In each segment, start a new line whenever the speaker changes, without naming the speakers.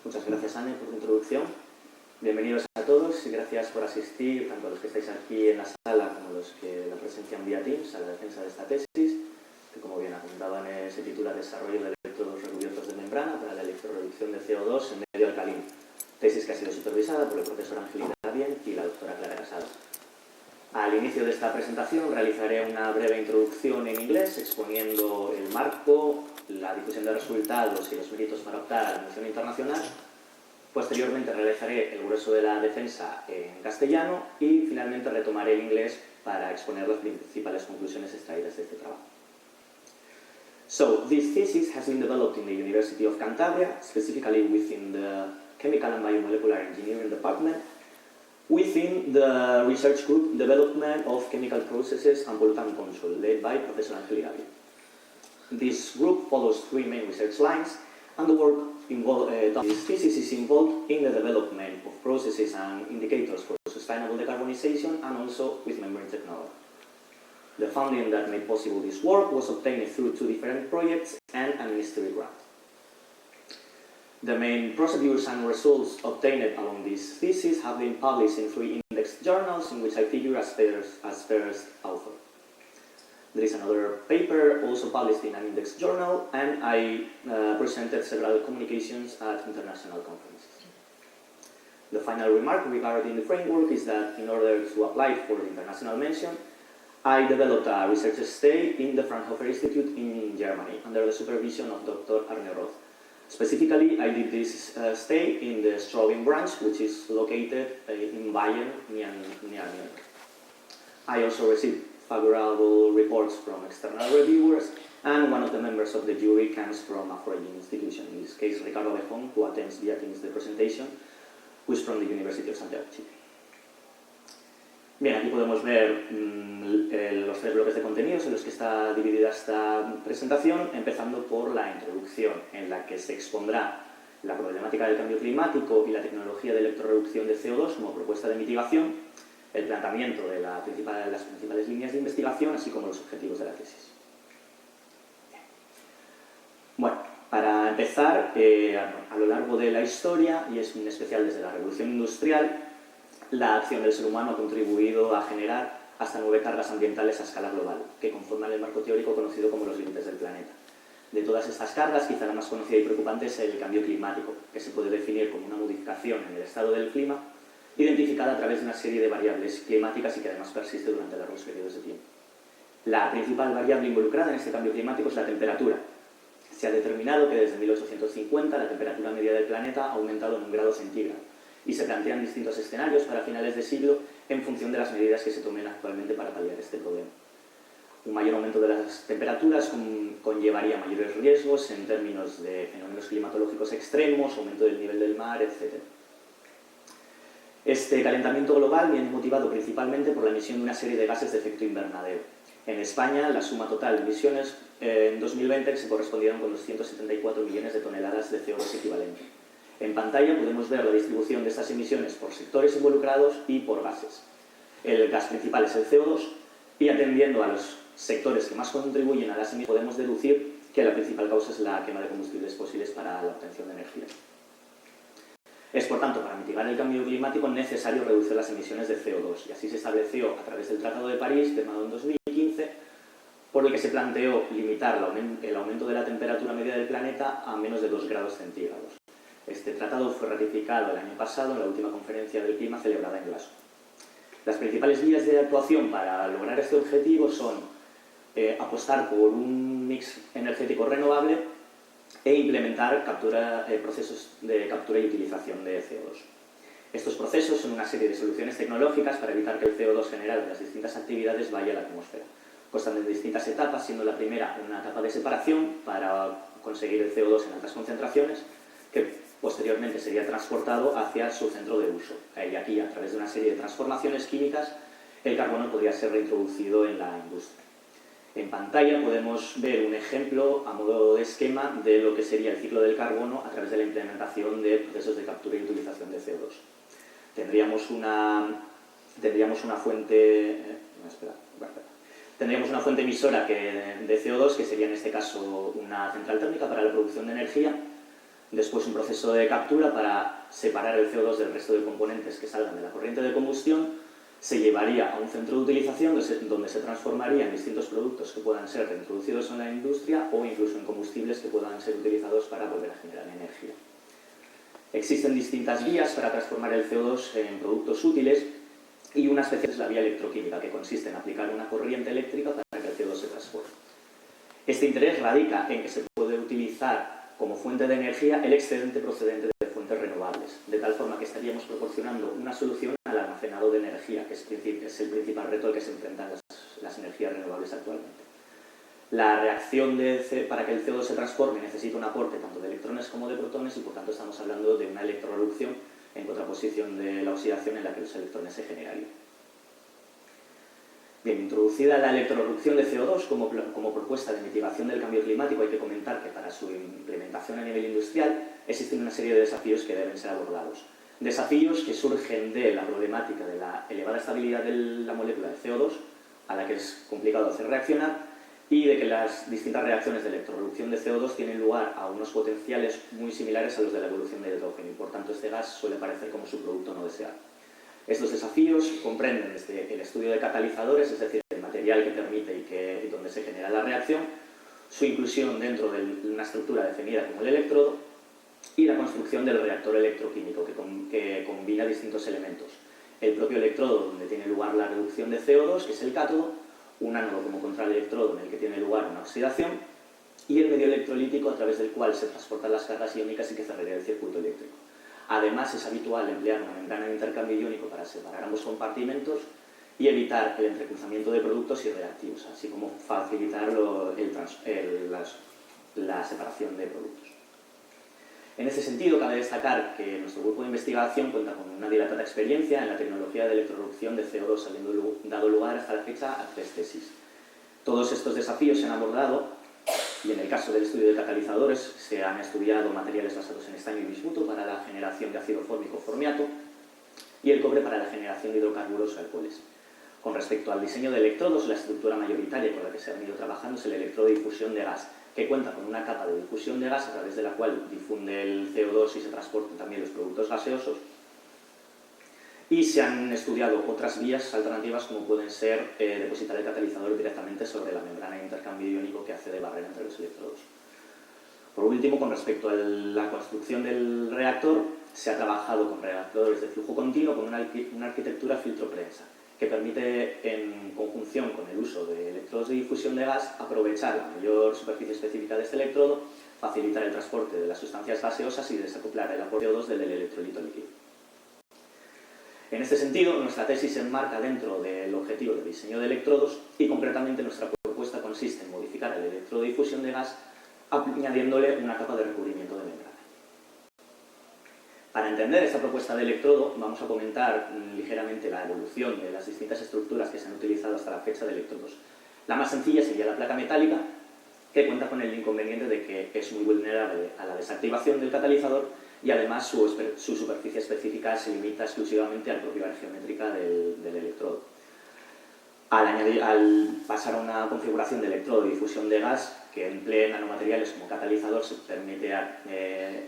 Muchas gracias, Anne, por tu introducción. Bienvenidos a todos y gracias por asistir, tanto a los que estáis aquí en la sala como a los que la presencian vía Teams, a la defensa de esta tesis, que como bien ha comentado Anne, se titula Desarrollo de electrodos recubiertos de membrana para la electrorreducción de CO2 en medio alcalino. Tesis que ha sido supervisada por el profesor Angelina Bien y la doctora Clara Casado. Al inicio de esta presentación realizaré una breve introducción en inglés exponiendo el marco, la difusión de resultados y los méritos para optar a la mención internacional. Posteriormente realizaré el grueso de la defensa en castellano y finalmente retomaré el inglés para exponer las principales conclusiones extraídas de este trabajo. So, this thesis has been developed in the University of Cantabria, specifically within the Chemical and Biomolecular Engineering Department, within the research group Development of Chemical Processes and Pollutant Control, led by Professor Angel Irabi. This group follows three main research lines, and the work involved, this thesis is involved in the development of processes and indicators for sustainable decarbonization and also with membrane technology. The funding that made possible this work was obtained through two different projects and a ministry grant. The main procedures and results obtained along this thesis have been published in three indexed journals in which I figure as first author. There is another paper also published in an indexed journal, and I presented several communications at international conferences. The final remark regarding the framework is that in order to apply for the international mention, I developed a research stay in the Fraunhofer Institute in Germany under the supervision of Dr. Arne Roth. Specifically, I did this stay in the Straubing branch, which is located in Bayern, near Munich. I also received favorable reports from external reviewers, and one of the members of the jury comes from a foreign institution, in this case Ricardo Bejón, who attends via Teams the presentation, who is from the University of Santiago, Chile. Bien, aquí podemos ver los tres bloques de contenidos en los que está dividida esta presentación, empezando por la introducción, en la que se expondrá la problemática del cambio climático y la tecnología de electrorreducción de CO2 como propuesta de mitigación, el planteamiento de las principales líneas de investigación, así como los objetivos de la tesis. Bueno, para empezar, a lo largo de la historia, y es en especial desde la Revolución Industrial, la acción del ser humano ha contribuido a generar hasta 9 cargas ambientales a escala global, que conforman el marco teórico conocido como los límites del planeta. De todas estas cargas, quizá la más conocida y preocupante es el cambio climático, que se puede definir como una modificación en el estado del clima, identificada a través de una serie de variables climáticas y que además persiste durante largos periodos de tiempo. La principal variable involucrada en este cambio climático es la temperatura. Se ha determinado que desde 1850 la temperatura media del planeta ha aumentado en 1 grado centígrado, y se plantean distintos escenarios para finales de siglo en función de las medidas que se tomen actualmente para paliar este problema. Un mayor aumento de las temperaturas conllevaría mayores riesgos en términos de fenómenos climatológicos extremos, aumento del nivel del mar, etc. Este calentamiento global viene motivado principalmente por la emisión de una serie de gases de efecto invernadero. En España, la suma total de emisiones en 2020 se correspondieron con 274 millones de toneladas de CO2 equivalente. En pantalla podemos ver la distribución de estas emisiones por sectores involucrados y por gases. El gas principal es el CO2 y atendiendo a los sectores que más contribuyen a las emisiones podemos deducir que la principal causa es la quema de combustibles fósiles para la obtención de energía. Es por tanto para mitigar el cambio climático necesario reducir las emisiones de CO2 y así se estableció a través del Tratado de París, firmado en 2015, por el que se planteó limitar el aumento de la temperatura media del planeta a menos de 2 grados centígrados. Este tratado fue ratificado el año pasado en la última conferencia del clima celebrada en Glasgow. Las principales vías de actuación para lograr este objetivo son apostar por un mix energético renovable e implementar procesos de captura y utilización de CO2. Estos procesos son una serie de soluciones tecnológicas para evitar que el CO2 generado en las distintas actividades vaya a la atmósfera. Constan de distintas etapas, siendo la primera una etapa de separación para conseguir el CO2 en altas concentraciones, que posteriormente sería transportado hacia su centro de uso. Y aquí, a través de una serie de transformaciones químicas, el carbono podría ser reintroducido en la industria. En pantalla podemos ver un ejemplo a modo de esquema de lo que sería el ciclo del carbono a través de la implementación de procesos de captura y utilización de CO2. Tendríamos una fuente emisora de CO2, que sería en este caso una central térmica para la producción de energía, después un proceso de captura para separar el CO2 del resto de componentes que salgan de la corriente de combustión, se llevaría a un centro de utilización donde se transformaría en distintos productos que puedan ser reintroducidos en la industria o incluso en combustibles que puedan ser utilizados para volver a generar energía. Existen distintas vías para transformar el CO2 en productos útiles y una especie es la vía electroquímica, que consiste en aplicar una corriente eléctrica para que el CO2 se transforme. Este interés radica en que se puede utilizar como fuente de energía el excedente procedente de fuentes renovables, de tal forma que estaríamos proporcionando una solución al almacenado de energía, que es el principal reto al que se enfrentan las energías renovables actualmente. La reacción para que el CO2 se transforme necesita un aporte tanto de electrones como de protones y por tanto estamos hablando de una electrorreducción en contraposición de la oxidación en la que los electrones se generarían. Bien, introducida la electrorreducción de CO2 como propuesta de mitigación del cambio climático, hay que comentar que para su implementación a nivel industrial existen una serie de desafíos que deben ser abordados. Desafíos que surgen de la problemática de la elevada estabilidad de la molécula de CO2, a la que es complicado hacer reaccionar, y de que las distintas reacciones de electrorreducción de CO2 tienen lugar a unos potenciales muy similares a los de la evolución de hidrógeno y por tanto este gas suele parecer como su producto no deseado. Estos desafíos comprenden desde el estudio de catalizadores, es decir, el material que permite y donde se genera la reacción, su inclusión dentro de una estructura definida como el electrodo y la construcción del reactor electroquímico que combina distintos elementos. El propio electrodo donde tiene lugar la reducción de CO2, que es el cátodo, un ánodo como contraelectrodo en el que tiene lugar una oxidación y el medio electrolítico a través del cual se transportan las cargas iónicas y que cerraría el circuito eléctrico. Además, es habitual emplear una membrana de intercambio iónico para separar ambos compartimentos y evitar el entrecruzamiento de productos y reactivos, así como facilitar la separación de productos. En ese sentido, cabe destacar que nuestro grupo de investigación cuenta con una dilatada experiencia en la tecnología de electrorreducción de CO2, habiendo dado lugar hasta la fecha a 3 tesis. Todos estos desafíos se han abordado y en el caso del estudio de catalizadores se han estudiado materiales basados en estaño y bismuto para la generación de ácido fórmico formiato y el cobre para la generación de hidrocarburos o alcoholes. Con respecto al diseño de electrodos, la estructura mayoritaria con la que se ha venido trabajando es el electrodo de difusión de gas, que cuenta con una capa de difusión de gas a través de la cual difunde el CO2 y se transportan también los productos gaseosos. Y se han estudiado otras vías alternativas como pueden ser depositar el catalizador directamente sobre la membrana de intercambio iónico que hace de barrera entre los electrodos. Por último, con respecto a la construcción del reactor, se ha trabajado con reactores de flujo continuo con una arquitectura filtro-prensa que permite, en conjunción con el uso de electrodos de difusión de gas, aprovechar la mayor superficie específica de este electrodo, facilitar el transporte de las sustancias gaseosas y desacoplar el aporte de CO2 del electrolito líquido. En este sentido, nuestra tesis se enmarca dentro del objetivo de diseño de electrodos y concretamente nuestra propuesta consiste en modificar el electrodo de difusión de gas añadiéndole una capa de recubrimiento de membrana. Para entender esta propuesta de electrodo vamos a comentar ligeramente la evolución de las distintas estructuras que se han utilizado hasta la fecha de electrodos. La más sencilla sería la placa metálica, que cuenta con el inconveniente de que es muy vulnerable a la desactivación del catalizador y además su superficie específica se limita exclusivamente al propio área geométrica del electrodo. Al pasar a una configuración de electrodo de difusión de gas que emplee nanomateriales como catalizador, se permite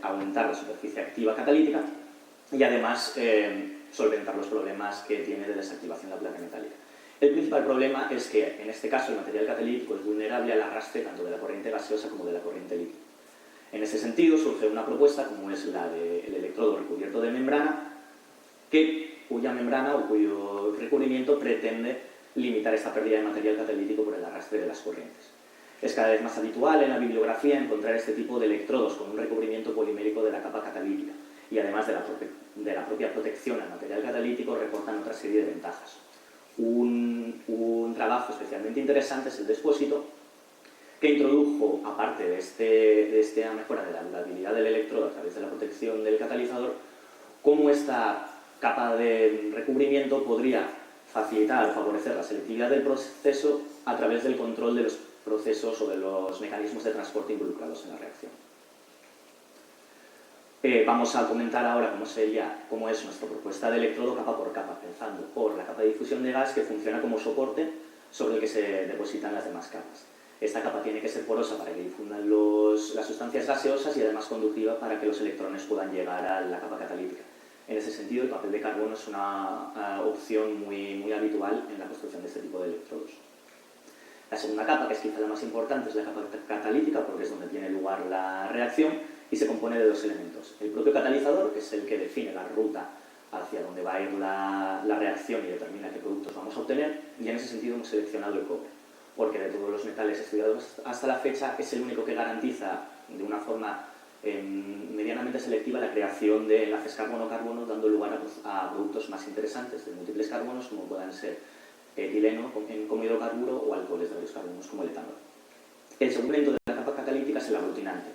aumentar la superficie activa catalítica y además solventar los problemas que tiene de desactivación la placa metálica. El principal problema es que en este caso el material catalítico es vulnerable al arrastre tanto de la corriente gaseosa como de la corriente líquida. En ese sentido surge una propuesta como es la del electrodo recubierto de membrana, cuya membrana o cuyo recubrimiento pretende limitar esta pérdida de material catalítico por el arrastre de las corrientes. Es cada vez más habitual en la bibliografía encontrar este tipo de electrodos con un recubrimiento polimérico de la capa catalítica y además de la propia protección al material catalítico reportan otra serie de ventajas. Un trabajo especialmente interesante es el de Espósito, que introdujo, aparte de esta mejora de la durabilidad del electrodo a través de la protección del catalizador, cómo esta capa de recubrimiento podría facilitar o favorecer la selectividad del proceso a través del control de los procesos o de los mecanismos de transporte involucrados en la reacción. Vamos a comentar ahora cómo es nuestra propuesta de electrodo capa por capa, empezando por la capa de difusión de gas que funciona como soporte sobre el que se depositan las demás capas. Esta capa tiene que ser porosa para que difundan las sustancias gaseosas y además conductiva para que los electrones puedan llegar a la capa catalítica. En ese sentido, el papel de carbono es una opción muy habitual en la construcción de este tipo de electrodos. La segunda capa, que es quizá la más importante, es la capa catalítica, porque es donde tiene lugar la reacción y se compone de dos elementos. El propio catalizador, que es el que define la ruta hacia donde va a ir la reacción y determina qué productos vamos a obtener, y en ese sentido hemos seleccionado el cobre, porque de todos los metales estudiados hasta la fecha es el único que garantiza de una forma medianamente selectiva la creación de enlaces carbono-carbono, dando lugar a productos más interesantes de múltiples carbonos, como puedan ser etileno como hidrocarburo o alcoholes de varios carbonos como el etanol. El segundo elemento de la capa catalítica es el aglutinante,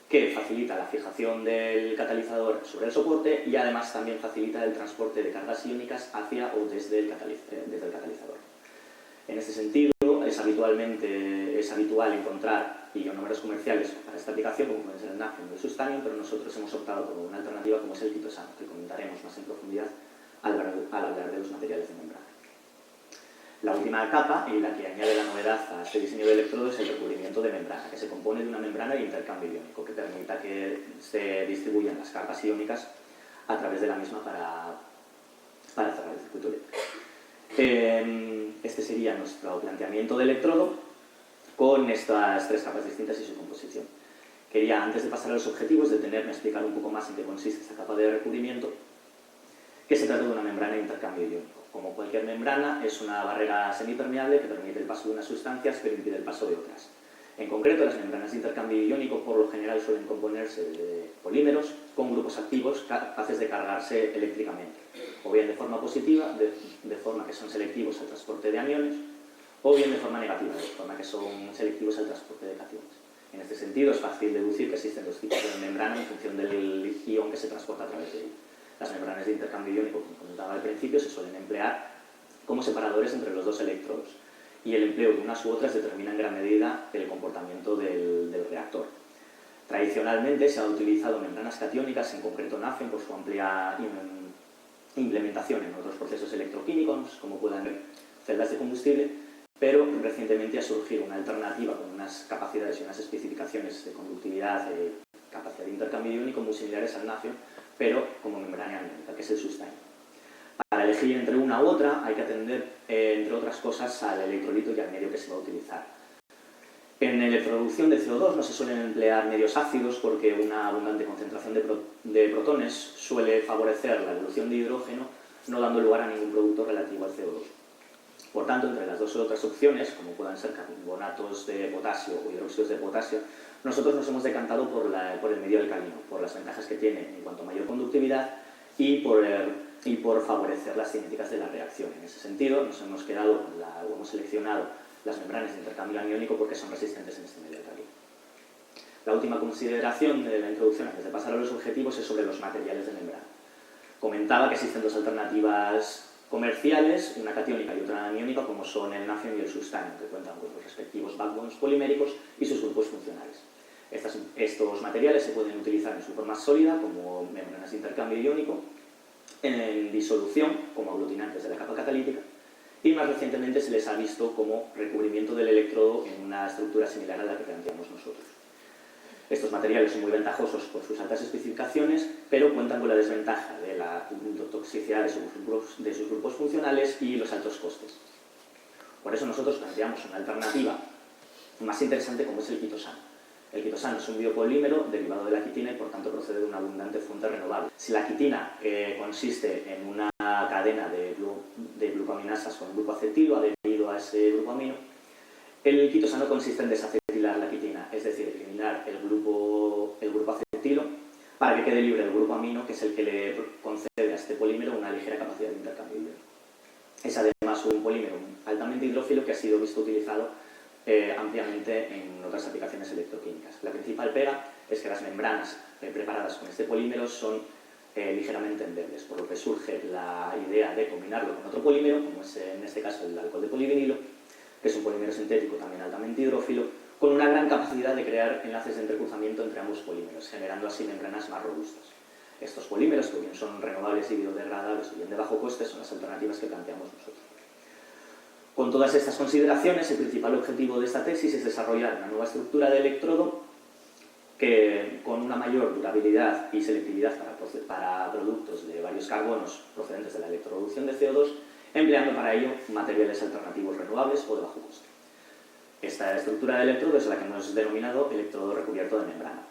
que facilita la fijación del catalizador sobre el soporte y además también facilita el transporte de cargas iónicas hacia o desde el catalizador. En este sentido, es habitual encontrar ionómeros comerciales para esta aplicación, como pueden ser el nafio o el sustanium, pero nosotros hemos optado por una alternativa como es el quitosano, que comentaremos más en profundidad al hablar de los materiales de membrana. La última capa, en la que añade la novedad a este diseño de electrodo, es el recubrimiento de membrana, que se compone de una membrana de intercambio iónico, que permita que se distribuyan las cargas iónicas a través de la misma para cerrar el circuito eléctrico. Este sería nuestro planteamiento de electrodo con estas tres capas distintas y su composición. Quería, antes de pasar a los objetivos, detenerme a explicar un poco más en qué consiste esta capa de recubrimiento, que se trata de una membrana de intercambio iónico. Como cualquier membrana, es una barrera semipermeable que permite el paso de unas sustancias pero impide el paso de otras. En concreto, las membranas de intercambio iónico por lo general suelen componerse de polímeros con grupos activos capaces de cargarse eléctricamente, o bien de forma positiva, de forma que son selectivos al transporte de aniones, o bien de forma negativa, de forma que son selectivos al transporte de cationes. En este sentido, es fácil deducir que existen dos tipos de membrana en función del ion que se transporta a través de ella. Las membranas de intercambio iónico, como comentaba al principio, se suelen emplear como separadores entre los dos electrodos, y el empleo de unas u otras determina en gran medida el comportamiento del reactor. Tradicionalmente se han utilizado membranas catiónicas, en concreto nafio, por su amplia implementación en otros procesos electroquímicos, como puedan ser celdas de combustible, pero recientemente ha surgido una alternativa con unas capacidades y unas especificaciones de conductividad, de capacidad de intercambio iónico muy similares al nafio, pero como membrana iónica, que es el sustanium. Para elegir entre una u otra hay que atender, entre otras cosas, al electrolito y al medio que se va a utilizar. En la electroreducción de CO2 no se suelen emplear medios ácidos porque una abundante concentración de protones suele favorecer la evolución de hidrógeno, no dando lugar a ningún producto relativo al CO2. Por tanto, entre las dos otras opciones, como puedan ser carbonatos de potasio o hidróxidos de potasio, nosotros nos hemos decantado por el medio alcalino, por las ventajas que tiene en cuanto a mayor conductividad y por favorecer las cinéticas de la reacción. En ese sentido, hemos seleccionado las membranas de intercambio aniónico porque son resistentes en este medio alcalino. La última consideración de la introducción, antes de pasar a los objetivos, es sobre los materiales de membrana. Comentaba que existen dos alternativas comerciales, una catiónica y otra aniónica, como son el nafio y el sustanium, que cuentan con los respectivos backbones poliméricos y sus grupos funcionales. Estos materiales se pueden utilizar en su forma sólida, como membranas de intercambio iónico, en disolución, como aglutinantes de la capa catalítica, y más recientemente se les ha visto como recubrimiento del electrodo en una estructura similar a la que planteamos nosotros. Estos materiales son muy ventajosos por sus altas especificaciones, pero cuentan con la desventaja de la toxicidad de sus grupos funcionales y los altos costes. Por eso nosotros planteamos una alternativa más interesante como es el quitosano. El quitosano es un biopolímero derivado de la quitina y por tanto procede de una abundante fuente renovable. Si la quitina consiste en una cadena de glucoaminasas con un grupo acetilo adherido a ese grupo amino, el quitosano consiste en desacetilar la quitina, es decir, eliminar el grupo acetilo para que quede libre el grupo amino, que es el que le concede a este polímero una ligera capacidad de intercambio iónico. Es además un polímero altamente hidrófilo que ha sido visto utilizado ampliamente en otras aplicaciones electroquímicas. La principal pega es que las membranas preparadas con este polímero son ligeramente endebles, por lo que surge la idea de combinarlo con otro polímero, como es en este caso el alcohol de polivinilo, que es un polímero sintético también altamente hidrófilo, con una gran capacidad de crear enlaces de entrecruzamiento entre ambos polímeros, generando así membranas más robustas. Estos polímeros, que bien son renovables y biodegradables o bien de bajo coste, son las alternativas que planteamos nosotros. Con todas estas consideraciones, el principal objetivo de esta tesis es desarrollar una nueva estructura de electrodo que, con una mayor durabilidad y selectividad para productos de varios carbonos procedentes de la electroreducción de CO2, empleando para ello materiales alternativos renovables o de bajo coste. Esta estructura de electrodo es la que hemos denominado electrodo recubierto de membrana.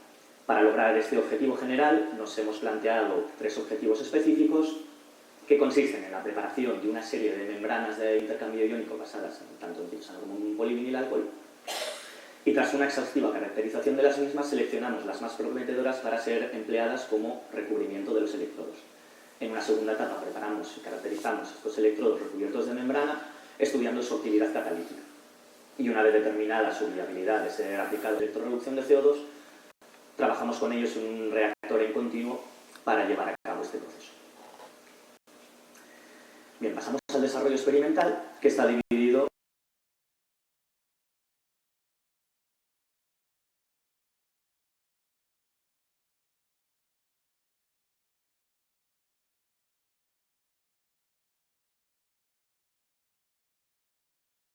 Para lograr este objetivo general, nos hemos planteado 3 objetivos específicos que consisten en la preparación de una serie de membranas de intercambio iónico basadas tanto en tirosano como en polivinilalcohol, y tras una exhaustiva caracterización de las mismas, seleccionamos las más prometedoras para ser empleadas como recubrimiento de los electrodos. En una segunda etapa preparamos y caracterizamos estos electrodos recubiertos de membrana, estudiando su actividad catalítica. Y una vez determinada su viabilidad de ser aplicado a la electroreducción de CO2, trabajamos con ellos en un reactor en continuo para llevar a cabo este proceso. Bien, pasamos al desarrollo experimental, que está dividido